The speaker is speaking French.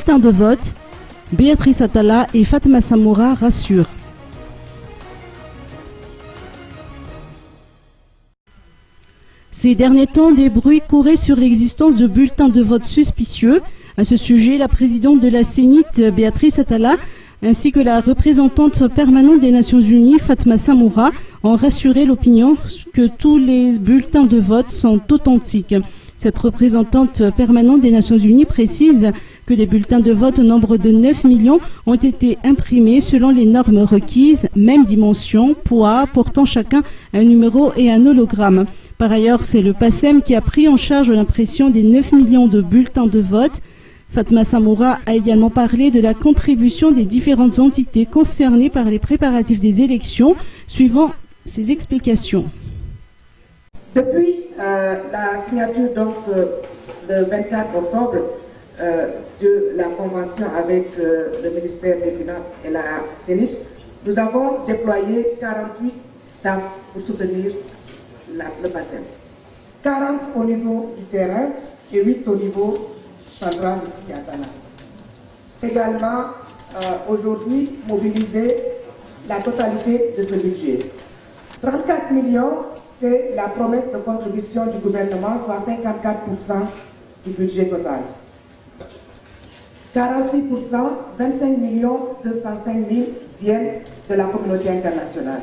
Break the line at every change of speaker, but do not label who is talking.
bulletins de vote, Béatrice Atala et Fatma Samoura rassurent. Ces derniers temps, des bruits couraient sur l'existence de bulletins de vote suspicieux. À ce sujet, la présidente de la Sénite, Béatrice Atala, ainsi que la représentante permanente des Nations Unies, Fatma Samoura, ont rassuré l'opinion que tous les bulletins de vote sont authentiques. Cette représentante permanente des Nations Unies précise que les bulletins de vote au nombre de 9 millions ont été imprimés selon les normes requises, même dimension, poids, portant chacun un numéro et un hologramme. Par ailleurs, c'est le PACEM qui a pris en charge l'impression des 9 millions de bulletins de vote. Fatma Samoura a également parlé de la contribution des différentes entités concernées par les préparatifs des élections, suivant ses explications.
Depuis la signature le 24 octobre de la convention avec le ministère des Finances et la Sénite, nous avons déployé 48 staffs pour soutenir le PACEM. 40 au niveau du terrain et 8 au niveau central ici à Tanaris. Également, aujourd'hui, mobiliser la totalité de ce budget. 34 millions, c'est la promesse de contribution du gouvernement, soit 54% du budget total. 46%, 25 205 000 viennent de la communauté internationale.